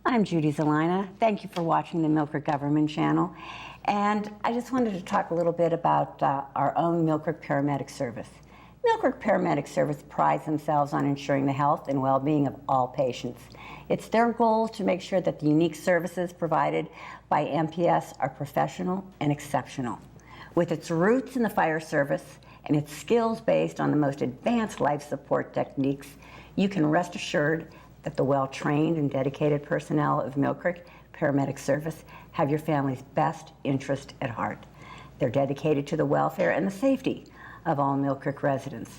I'm Judy Zelina. Thank you for watching the Millcreek Government Channel. And I just wanted to talk a little bit about our own Millcreek Paramedic Service. Millcreek Paramedic Service prides themselves on ensuring the health and well-being of all patients. It's their goal to make sure that the unique services provided by MPS are professional and exceptional. With its roots in the fire service and its skills based on the most advanced life support techniques, you can rest assured that the well-trained and dedicated personnel of Millcreek Paramedic Service have your family's best interest at heart. They're dedicated to the welfare and the safety of all Millcreek residents.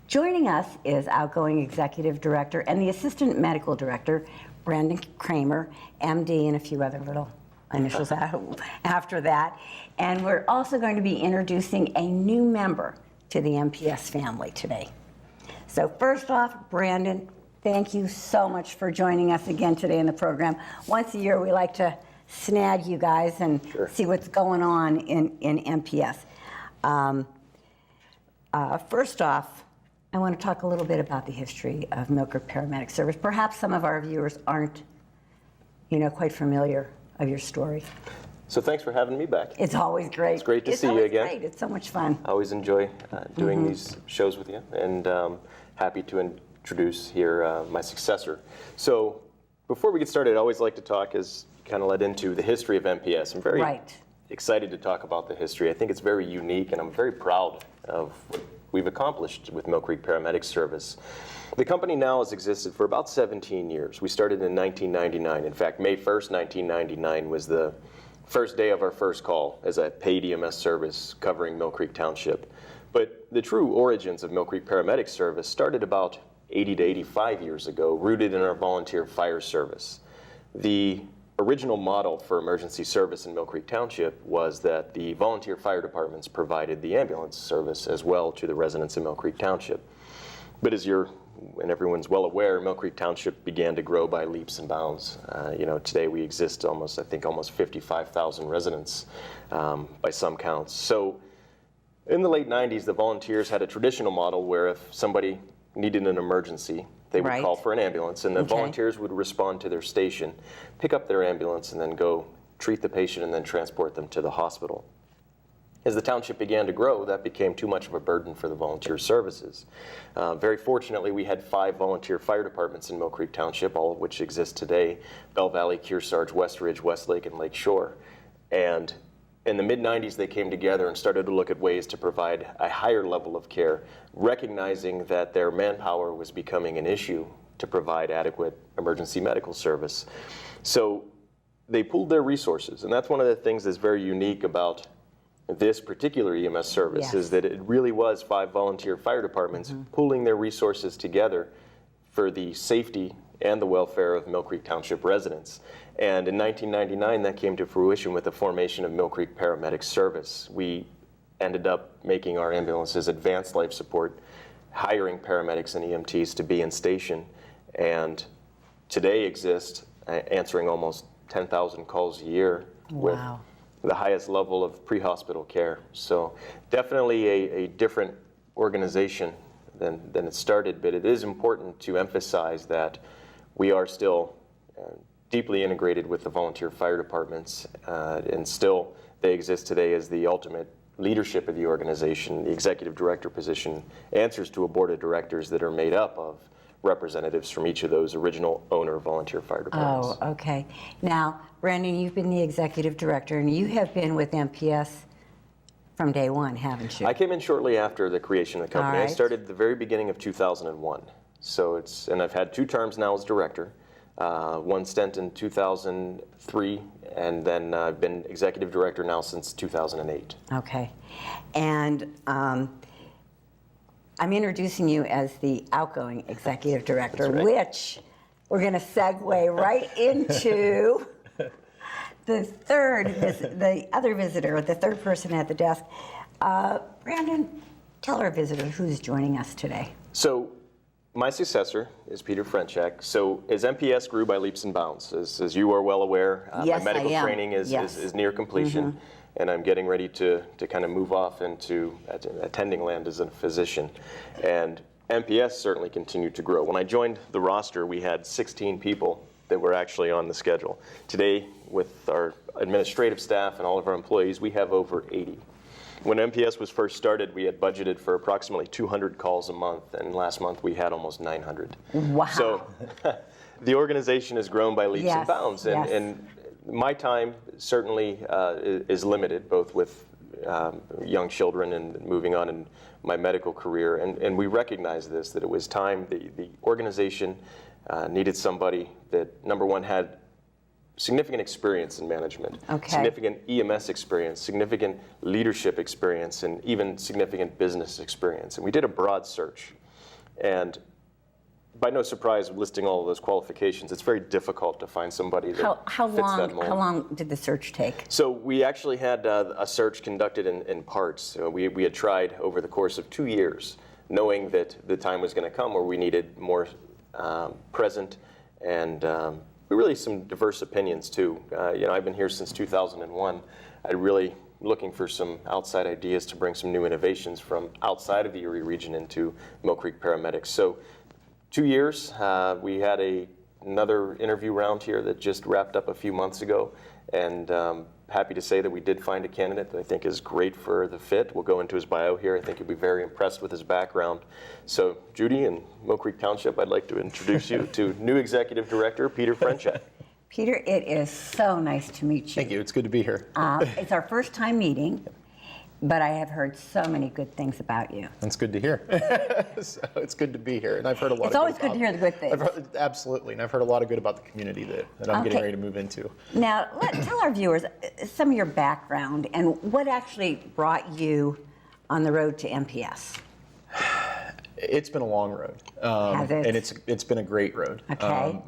Joining us is outgoing Executive Director and the Assistant Medical Director, Brandon Kramer, MD, and a few other little initials after that. And we're also going to be introducing a new member to the MPS family today. So first off, Brandon, thank you so much for joining us again today in the program. Once a year, we like to snag you guys and see what's going on in MPS. First off, I want to talk a little bit about the history of Millcreek Paramedic Service. Perhaps some of our viewers aren't, quite familiar of your story. So thanks for having me back. It's always great. It's great to see you again. Great. It's so much fun. I always enjoy doing these shows with you, and happy to introduce here my successor. So before we get started, I always like to talk, as kind of led into, the history of MPS. I'm very excited to talk about the history. I think it's very unique, and I'm very proud of what we've accomplished with Millcreek Paramedic Service. The company now has existed for about 17 years. We started in 1999. In fact, May 1st, 1999 was the first day of our first call as a paid EMS service covering Millcreek Township. But the true origins of Millcreek Paramedic Service started about 80 to 85 years ago, rooted in our volunteer fire service. The original model for emergency service in Millcreek Township was that the volunteer fire departments provided the ambulance service as well to the residents of Millcreek Township. But as everyone's well aware, Millcreek Township began to grow by leaps and bounds. Today we exist almost 55,000 residents by some counts. So in the late 90s, the volunteers had a traditional model where if somebody needed an emergency, they would call for an ambulance, and the volunteers would respond to their station, pick up their ambulance, and then go treat the patient and then transport them to the hospital. As the township began to grow, that became too much of a burden for the volunteer services. Very fortunately, we had 5 volunteer fire departments in Millcreek Township, all of which exist today: Bell Valley, Kearsarge, Westridge, Westlake, and Lake Shore. And in the mid-90s, they came together and started to look at ways to provide a higher level of care, recognizing that their manpower was becoming an issue to provide adequate emergency medical service. So they pooled their resources, and that's one of the things that's very unique about this particular EMS service, is that it really was 5 volunteer fire departments pooling their resources together for the safety and the welfare of Millcreek Township residents. And in 1999, that came to fruition with the formation of Millcreek Paramedic Service. We ended up making our ambulances advanced life support, hiring paramedics and EMTs to be in station, and today exist answering almost 10,000 calls a year with the highest level of pre-hospital care. So definitely a different organization than it started, but it is important to emphasize that we are still deeply integrated with the volunteer fire departments, and still they exist today as the ultimate leadership of the organization. The executive director position answers to a board of directors that are made up of representatives from each of those original owner volunteer fire departments. Oh, okay. Now, Brandon, you've been the executive director, and you have been with MPS from day one, haven't you? I came in shortly after the creation of the company. I started at the very beginning of 2001. So and I've had 2 terms now as director. One stint in 2003, and then I've been executive director now since 2008. Okay. And I'm introducing you as the outgoing executive director, which we're going to segue right into the other visitor, the third person at the desk. Brandon, tell our visitor who's joining us today. So my successor is Peter Frenchak. So as MPS grew by leaps and bounds, as you are well aware, my medical training is near completion, and I'm getting ready to kind of move off into attending land as a physician. And MPS certainly continued to grow. When I joined the roster, we had 16 people that were actually on the schedule. Today, with our administrative staff and all of our employees, we have over 80. When MPS was first started, we had budgeted for approximately 200 calls a month, and last month we had almost 900. Wow. So the organization has grown by leaps and bounds, and my time certainly is limited, both with young children and moving on in my medical career, and we recognize this, that it was time. The organization needed somebody that, number one, had significant experience in management, significant EMS experience, significant leadership experience, and even significant business experience. And we did a broad search. And by no surprise, listing all of those qualifications, it's very difficult to find somebody that fits that mold. How long did the search take? So we actually had a search conducted in parts. We had tried over the course of 2 years, knowing that the time was going to come where we needed more present and really some diverse opinions too. I've been here since 2001. I'm really looking for some outside ideas to bring some new innovations from outside of the Erie region into Millcreek Paramedics. So 2 years, we had another interview round here that just wrapped up a few months ago, and happy to say that we did find a candidate that I think is great for the fit. We'll go into his bio here. I think you'll be very impressed with his background. So Judy and Millcreek Township, I'd like to introduce you to new Executive Director, Peter Frenchak. Peter, it is so nice to meet you. Thank you. It's good to be here. It's our first time meeting, but I have heard so many good things about you. That's good to hear. So it's good to be here, and I've heard a lot. It's always good to hear the good things. Absolutely, and I've heard a lot of good about the community that I'm getting ready to move into. Now, tell our viewers some of your background and what actually brought you on the road to MPS. It's been a long road, Has it? and it's been a great road. Okay.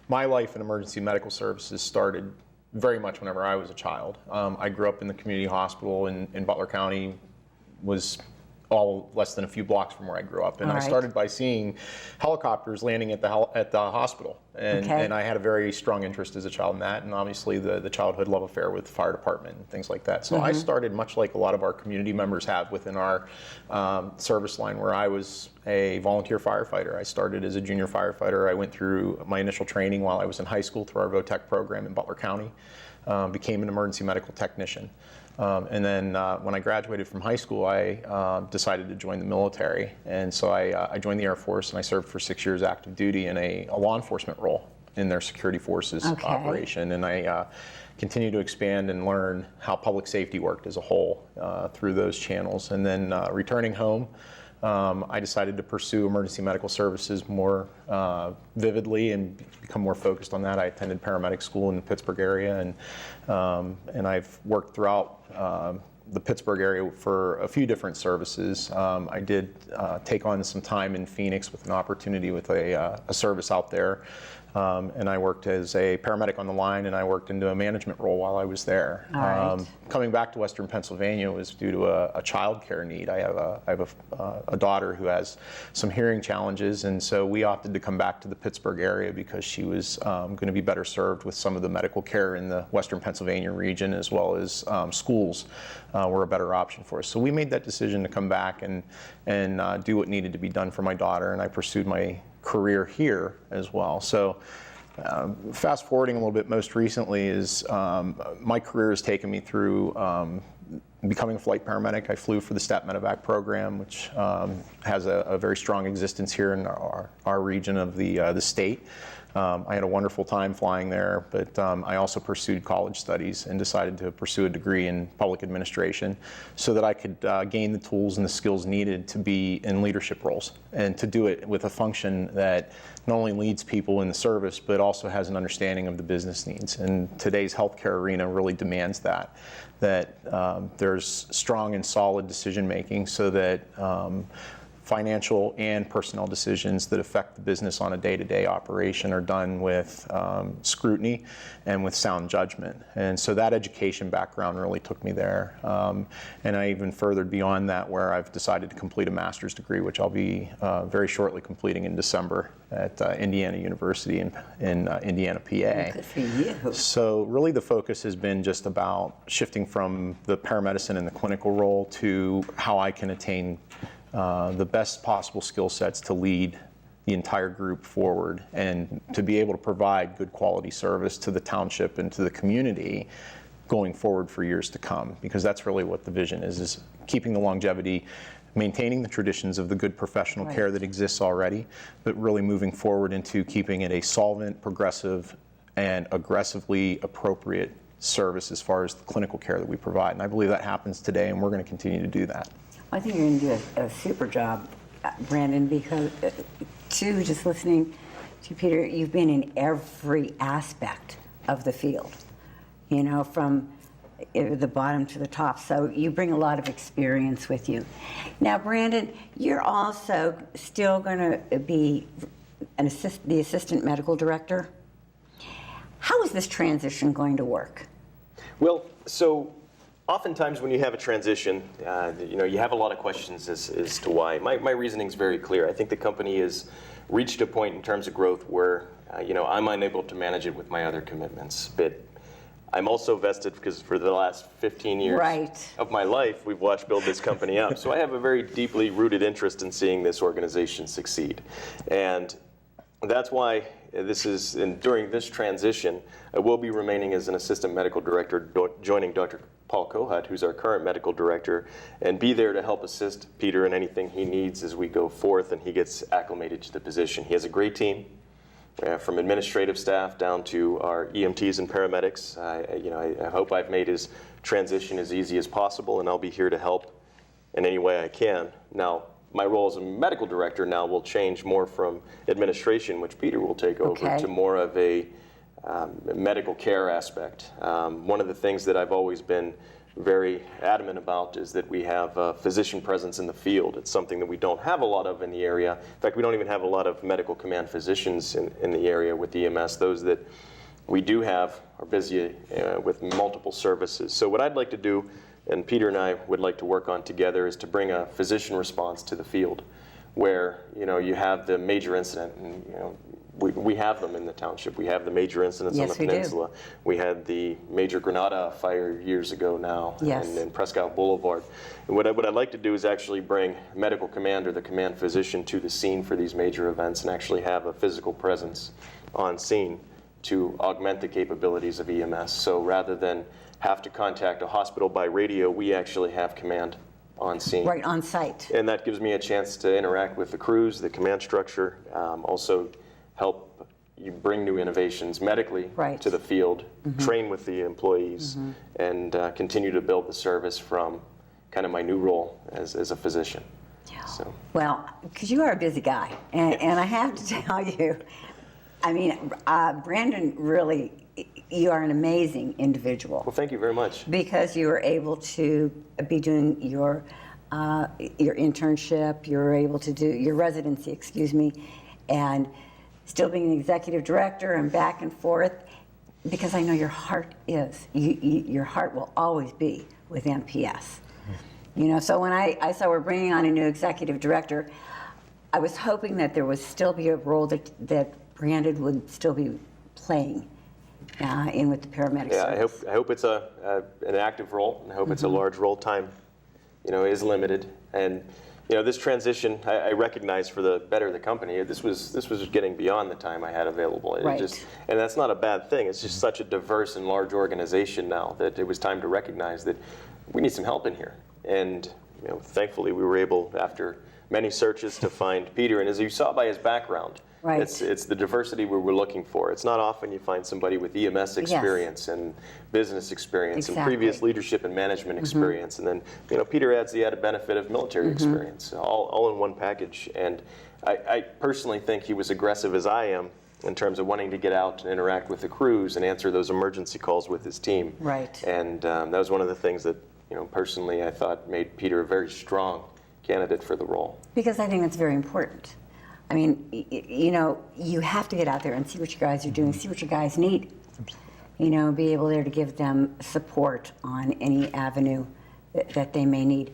My life in emergency medical services started very much whenever I was a child. I grew up in the community hospital in Butler County, was all less than a few blocks from where I grew up. And I started by seeing helicopters landing at the hospital. And I had a very strong interest as a child in that, and obviously the childhood love affair with the fire department and things like that. So I started much like a lot of our community members have within our service line, where I was a volunteer firefighter. I started as a junior firefighter. I went through my initial training while I was in high school through our VOTEC program in Butler County, became an emergency medical technician. And then when I graduated from high school, I decided to join the military. And so I joined the Air Force, and I served for 6 years active duty in a law enforcement role in their security forces operation. And I continued to expand and learn how public safety worked as a whole through those channels. And then returning home, I decided to pursue emergency medical services more vividly and become more focused on that. I attended paramedic school in the Pittsburgh area, and I've worked throughout the Pittsburgh area for a few different services. I did take on some time in Phoenix with an opportunity with a service out there. And I worked as a paramedic on the line, and I worked into a management role while I was there. Coming back to Western Pennsylvania was due to a child care need. I have a daughter who has some hearing challenges, and so we opted to come back to the Pittsburgh area because she was going to be better served with some of the medical care in the Western Pennsylvania region, as well as schools were a better option for us. So we made that decision to come back and do what needed to be done for my daughter, and I pursued my career here as well. So fast forwarding a little bit, most recently is my career has taken me through becoming a flight paramedic. I flew for the STAT Medevac program, which has a very strong existence here in our region of the state. I had a wonderful time flying there, but I also pursued college studies and decided to pursue a degree in public administration so that I could gain the tools and the skills needed to be in leadership roles, and to do it with a function that not only leads people in the service, but also has an understanding of the business needs. And today's healthcare arena really demands that there's strong and solid decision making, so that financial and personnel decisions that affect the business on a day-to-day operation are done with scrutiny and with sound judgment. And so that education background really took me there. And I even furthered beyond that, where I've decided to complete a master's degree, which I'll be very shortly completing in December at Indiana University in Indiana, PA. Good for you. So really the focus has been just about shifting from the paramedicine and the clinical role to how I can attain the best possible skill sets to lead the entire group forward and to be able to provide good quality service to the township and to the community going forward for years to come, because that's really what the vision is keeping the longevity, maintaining the traditions of the good professional care that exists already, but really moving forward into keeping it a solvent, progressive, and aggressively appropriate service as far as the clinical care that we provide. And I believe that happens today, and we're going to continue to do that. I think you're going to do a super job, Brandon, because too, just listening to Peter, you've been in every aspect of the field, you know, from the bottom to the top. So you bring a lot of experience with you. Now, Brandon, you're also still going to be the assistant medical director. How is this transition going to work? Well, so oftentimes when you have a transition, you know, you have a lot of questions as to why. My reasoning is very clear. I think the company has reached a point in terms of growth where, you know, I'm unable to manage it with my other commitments. But I'm also vested because for the last 15 years of my life, we've watched build this company up. So I have a very deeply rooted interest in seeing this organization succeed. And that's why during this transition, I will be remaining as an assistant medical director, joining Dr. Paul Kohut, who's our current medical director, and be there to help assist Peter in anything he needs as we go forth and he gets acclimated to the position. He has a great team, from administrative staff down to our EMTs and paramedics. I hope I've made his transition as easy as possible, and I'll be here to help in any way I can. Now, my role as a medical director now will change more from administration, which Peter will take over, to more of a medical care aspect. One of the things that I've always been very adamant about is that we have a physician presence in the field. It's something that we don't have a lot of in the area. In fact, we don't even have a lot of medical command physicians in the area with EMS. Those that we do have are busy with multiple services. So what I'd like to do, and Peter and I would like to work on together, is to bring a physician response to the field where, you know, you have the major incident, and, you know, we have them in the township. We have the major incidents on the peninsula. We had the major Granada fire years ago now in Prescott Boulevard. And what I'd like to do is actually bring medical command or the command physician to the scene for these major events and actually have a physical presence on scene to augment the capabilities of EMS. So rather than have to contact a hospital by radio, we actually have command on scene. Right, on site. And that gives me a chance to interact with the crews, the command structure, also help you bring new innovations medically to the field, train with the employees, and continue to build the service from kind of my new role as a physician. So. Well, because you are a busy guy, and I have to tell you, I mean, Brandon, really, you are an amazing individual. Well, thank you very much. Because you were able to be doing your internship, you were able to do your residency, excuse me, and still being an executive director and back and forth, because I know your heart is, your heart will always be with MPS. You know, so when I saw we're bringing on a new executive director, I was hoping that there would still be a role that Brandon would still be playing in with the paramedic service. I hope it's an active role, and I hope it's a large role. Time, you know, is limited, and you know, this transition, I recognize for the better of the company, this was getting beyond the time I had available. And that's not a bad thing. It's just such a diverse and large organization now that it was time to recognize that we need some help in here. And you know, thankfully we were able, after many searches, to find Peter. And as you saw by his background, it's the diversity we were looking for. It's not often you find somebody with EMS experience and business experience and previous leadership and management experience. And then, you know, Peter adds the added benefit of military experience, all in one package. And I personally think he was aggressive as I am in terms of wanting to get out and interact with the crews and answer those emergency calls with his team. And that was one of the things that, you know, personally I thought made Peter a very strong candidate for the role. Because I think that's very important. I mean, you know, you have to get out there and see what you guys are doing, see what your guys need. You know, be able there to give them support on any avenue that they may need.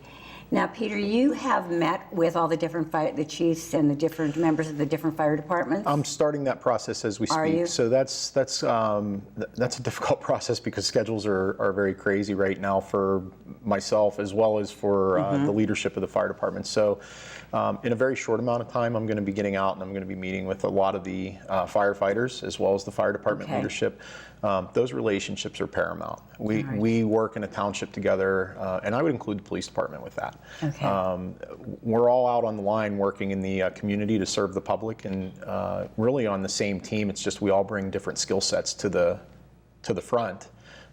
Now, Peter, you have met with all the different the chiefs and the different members of the different fire departments? I'm starting that process as we speak. Are you? So that's a difficult process because schedules are very crazy right now for myself as well as for the leadership of the fire department. So in a very short amount of time, I'm going to be getting out and I'm going to be meeting with a lot of the firefighters as well as the fire department leadership. Those relationships are paramount. We work in a township together, and I would include the police department with that. Okay. We're all out on the line working in the community to serve the public, and really on the same team. It's just we all bring different skill sets to the front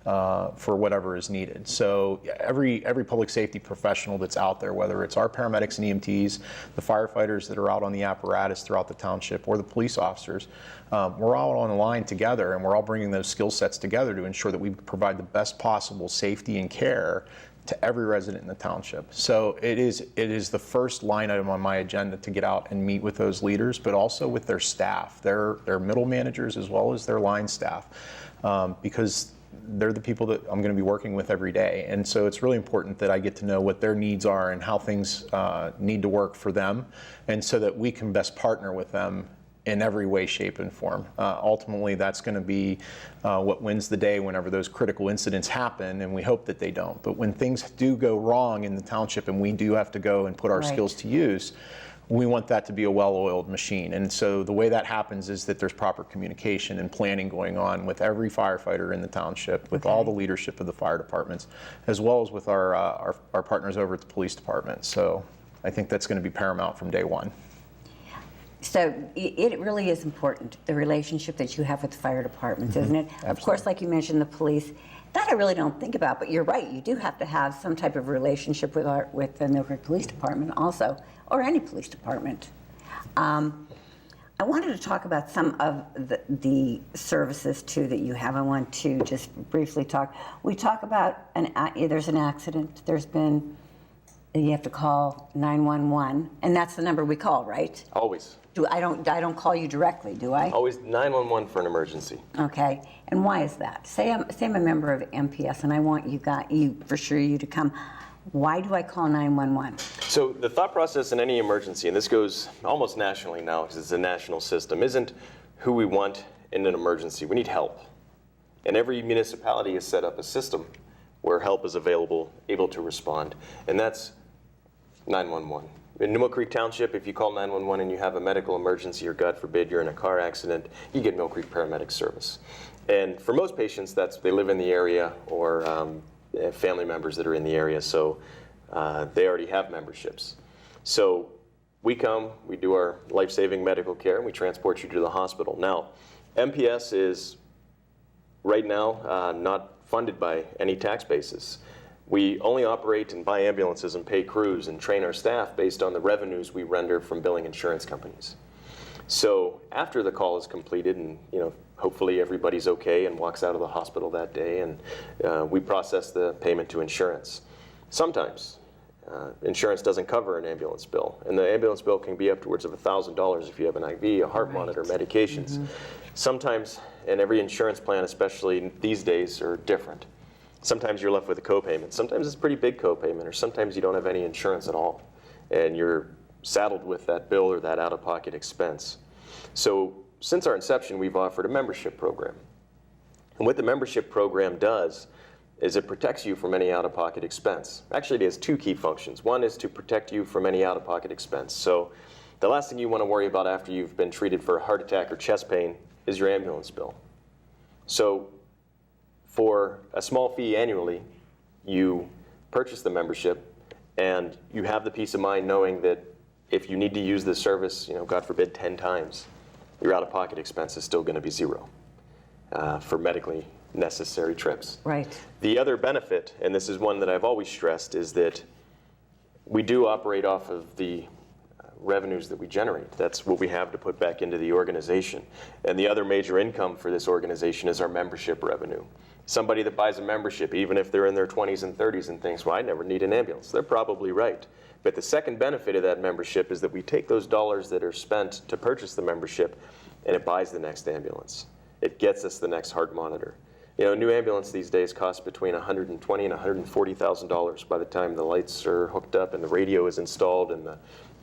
for whatever is needed. So every public safety professional that's out there, whether it's our paramedics and EMTs, the firefighters that are out on the apparatus throughout the township, or the police officers, we're all on the line together, and we're all bringing those skill sets together to ensure that we provide the best possible safety and care to every resident in the township. So it is the first line item on my agenda to get out and meet with those leaders, but also with their staff, their middle managers as well as their line staff, because they're the people that I'm going to be working with every day. And so it's really important that I get to know what their needs are and how things need to work for them, and so that we can best partner with them in every way, shape, and form. Ultimately, that's going to be what wins the day whenever those critical incidents happen, and we hope that they don't. But when things do go wrong in the township and we do have to go and put our skills to use, we want that to be a well-oiled machine. And so the way that happens is that there's proper communication and planning going on with every firefighter in the township, with all the leadership of the fire departments, as well as with our partners over at the police department. So I think that's going to be paramount from day one. So it really is important, the relationship that you have with the fire departments, isn't it? Absolutely. Of course, like you mentioned, the police. That I really don't think about, but you're right. You do have to have some type of relationship with the Millcreek Police Department also, or any police department. I wanted to talk about some of the services too that you have. I want to just briefly talk. We talk about there's an accident. You have to call 911, and that's the number we call, right? Always. I don't call you directly, do I? Always 911 for an emergency. Okay, and why is that? Say I'm a member of MPS and I want you to come. Why do I call 911? So the thought process in any emergency, and this goes almost nationally now because it's a national system, isn't who we want in an emergency. We need help. And every municipality has set up a system where help is available, able to respond, and that's 911. In Millcreek Township, if you call 911 and you have a medical emergency, or God forbid you're in a car accident, you get Millcreek Paramedic service. And for most patients, they live in the area or family members that are in the area, so they already have memberships. So we come, we do our life-saving medical care, and we transport you to the hospital. Now, MPS is right now not funded by any tax basis. We only operate and buy ambulances and pay crews and train our staff based on the revenues we render from billing insurance companies. So after the call is completed and hopefully everybody's okay and walks out of the hospital that day, and we process the payment to insurance. Sometimes insurance doesn't cover an ambulance bill, and the ambulance bill can be upwards of $1,000 if you have an IV, a heart monitor, medications. Sometimes, and every insurance plan, especially these days, are different. Sometimes you're left with a copayment. Sometimes it's a pretty big copayment, or sometimes you don't have any insurance at all, and you're saddled with that bill or that out-of-pocket expense. So since our inception, we've offered a membership program. And what the membership program does is it protects you from any out-of-pocket expense. Actually, it has two key functions. One is to protect you from any out-of-pocket expense. So the last thing you want to worry about after you've been treated for a heart attack or chest pain is your ambulance bill. So for a small fee annually, you purchase the membership, and you have the peace of mind knowing that if you need to use this service, God forbid, 10 times, your out-of-pocket expense is still going to be zero for medically necessary trips. Right. The other benefit, and this is one that I've always stressed, is that we do operate off of the revenues that we generate. That's what we have to put back into the organization. And the other major income for this organization is our membership revenue. Somebody that buys a membership, even if they're in their 20s and 30s and thinks, well, I never need an ambulance, they're probably right. But the second benefit of that membership is that we take those dollars that are spent to purchase the membership, and it buys the next ambulance. It gets us the next heart monitor. You know, a new ambulance these days costs between $120,000 and $140,000 by the time the lights are hooked up and the radio is installed and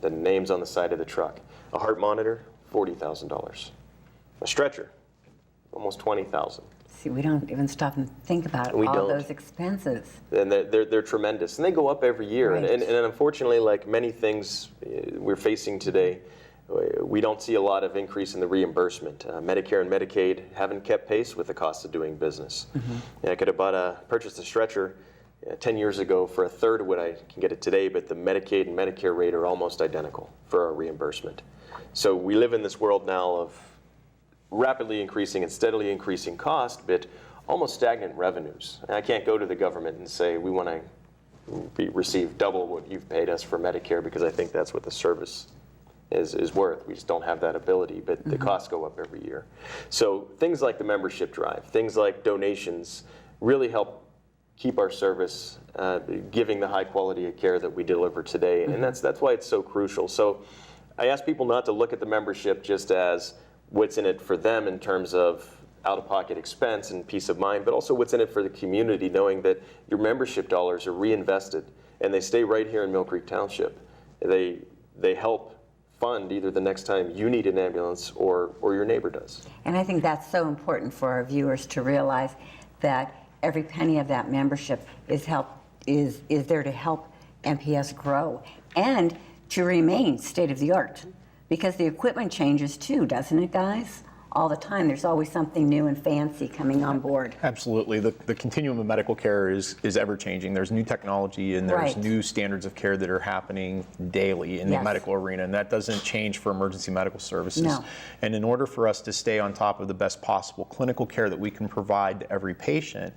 the name's on the side of the truck. A heart monitor, $40,000. A stretcher, almost $20,000. See, we don't even stop and think about We all don't. those expenses. And they're tremendous, and they go up every year. Right. And unfortunately, like many things we're facing today, we don't see a lot of increase in the reimbursement. Medicare and Medicaid haven't kept pace with the cost of doing business. I could have purchased a stretcher 10 years ago for a third of what I can get it today, but the Medicaid and Medicare rate are almost identical for our reimbursement. So we live in this world now of rapidly increasing and steadily increasing cost, but almost stagnant revenues. And I can't go to the government and say we want to receive double what you've paid us for Medicare because I think that's what the service is worth. We just don't have that ability, but the costs go up every year. So things like the membership drive, things like donations really help keep our service giving the high quality of care that we deliver today. And that's why it's so crucial. So I ask people not to look at the membership just as what's in it for them in terms of out-of-pocket expense and peace of mind, but also what's in it for the community, knowing that your membership dollars are reinvested and they stay right here in Millcreek Township. They help fund either the next time you need an ambulance or your neighbor does. And I think that's so important for our viewers to realize that every penny of that membership is there to help MPS grow and to remain state of the art. Because the equipment changes too, doesn't it, guys? All the time. There's always something new and fancy coming on board. Absolutely. The continuum of medical care is ever changing. There's new technology and there's Right. new standards of care that are happening daily in Yes. the medical arena, and that doesn't change for emergency medical services. No. And in order for us to stay on top of the best possible clinical care that we can provide to every patient,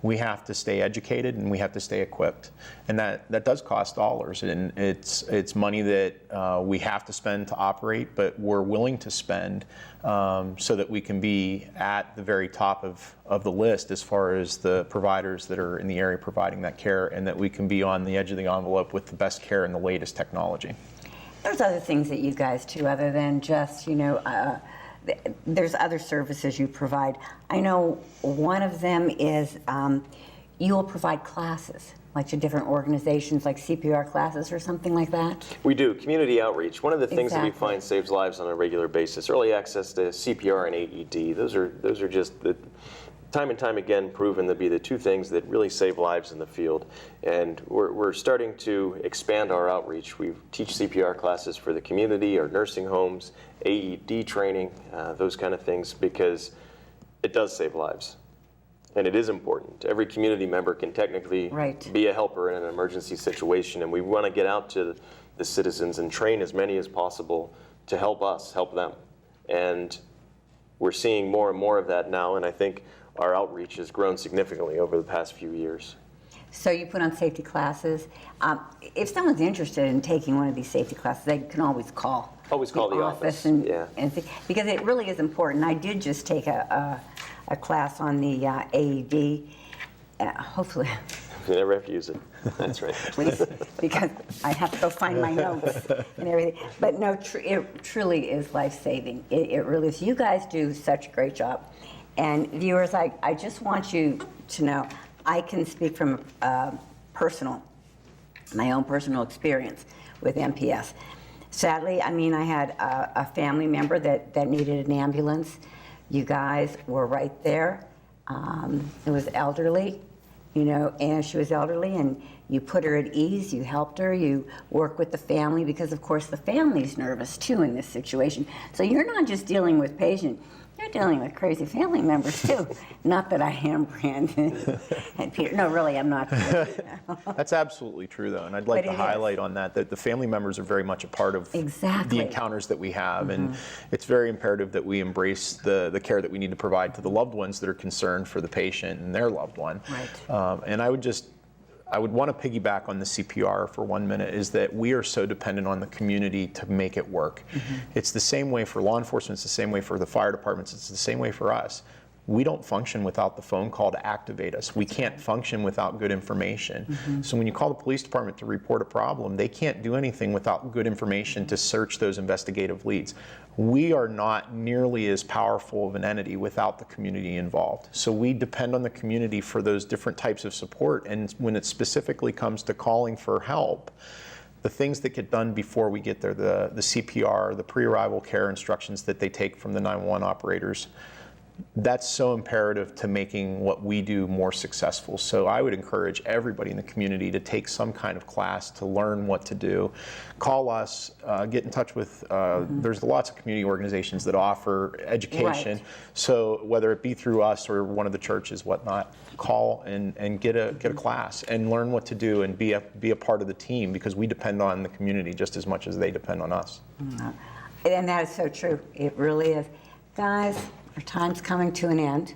we have to stay educated and we have to stay equipped, and that does cost dollars, and it's money that we have to spend to operate, but we're willing to spend so that we can be at the very top of the list as far as the providers that are in the area providing that care, and that we can be on the edge of the envelope with the best care and the latest technology. There's other things that you guys do other than just, there's other services you provide. I know one of them is you will provide classes, like to different organizations, like CPR classes or something like that. We do, community outreach. One of the things that we Exactly. find saves lives on a regular basis, early access to CPR and AED, those are just the time and time again proven to be the two things that really save lives in the field. And we're starting to expand our outreach. We teach CPR classes for the community, our nursing homes, AED training, those kind of things, because it does save lives. And it is important. Every community member can technically Right. be a helper in an emergency situation, and we want to get out to the citizens and train as many as possible to help us help them. And we're seeing more and more of that now, and I think our outreach has grown significantly over the past few years. So you put on safety classes. If someone's interested in taking one of these safety classes, they can always call. Always call the office, yeah. and because it really is important. I did just take a class on the AED. Hopefully, You never have to use it. That's right. please, because I have to go find my notes and everything. But no, it truly is life-saving. It really is. You guys do such a great job. And viewers, I just want you to know, I can speak from my own personal experience with MPS. Sadly, I had a family member that needed an ambulance. You guys were right there. It was elderly, and she was elderly, and you put her at ease, you helped her, you work with the family, because of course the family's nervous too in this situation. So you're not just dealing with patient, you're dealing with crazy family members too. Not that I am, Brandon and Peter. No, really, I'm not. That's absolutely true, though, and I'd like But to it highlight on that the family members are very much a part of Exactly. the encounters that we have, and it's very imperative that we embrace the care that we need to provide to the loved ones that are concerned for the patient and their loved one. Right. And I would want to piggyback on the CPR for 1 minute, is that we are so dependent on the community to make it work. It's the same way for law enforcement, it's the same way for the fire departments, it's the same way for us. we don't function without the phone call to activate us. We can't function without good information. So when you call the police department to report a problem, they can't do anything without good information to search those investigative leads. We are not nearly as powerful of an entity without the community involved. So we depend on the community for those different types of support. And when it specifically comes to calling for help, the things that get done before we get there, the CPR, the pre-arrival care instructions that they take from the 911 operators, that's so imperative to making what we do more successful. So I would encourage everybody in the community to take some kind of class to learn what to do. Call us, get in touch with, there's lots of community organizations that offer education. Right. So whether it be through us or one of the churches, whatnot, call and get a class and learn what to do and be a part of the team, because we depend on the community just as much as they depend on us. And that is so true. It really is. Guys, our time's coming to an end.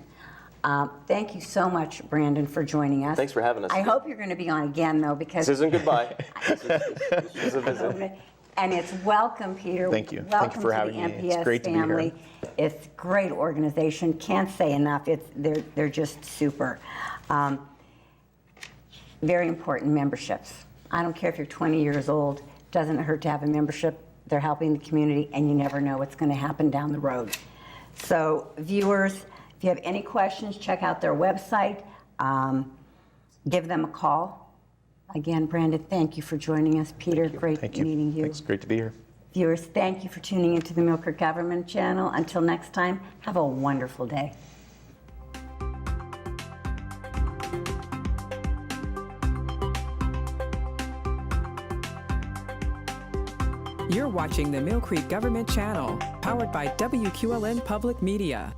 Thank you so much, Brandon, for joining us. Thanks for having us. I hope you're going to be on again, though, because... This isn't goodbye. This is a visit. And it's welcome, Peter. Thank you. Welcome Thank you for having to the me. It's MPS great to be here. family. It's a great organization. Can't say enough. They're just super. Very important memberships. I don't care if you're 20 years old. Doesn't hurt to have a membership. They're helping the community, and you never know what's going to happen down the road. So, viewers, if you have any questions, check out their website. Give them a call. Again, Brandon, thank you for joining us. Peter, great meeting you. Thanks. Great to be here. Viewers, thank you for tuning into the Millcreek Government Channel. Until next time, have a wonderful day. You're watching the Millcreek Government Channel, powered by WQLN Public Media.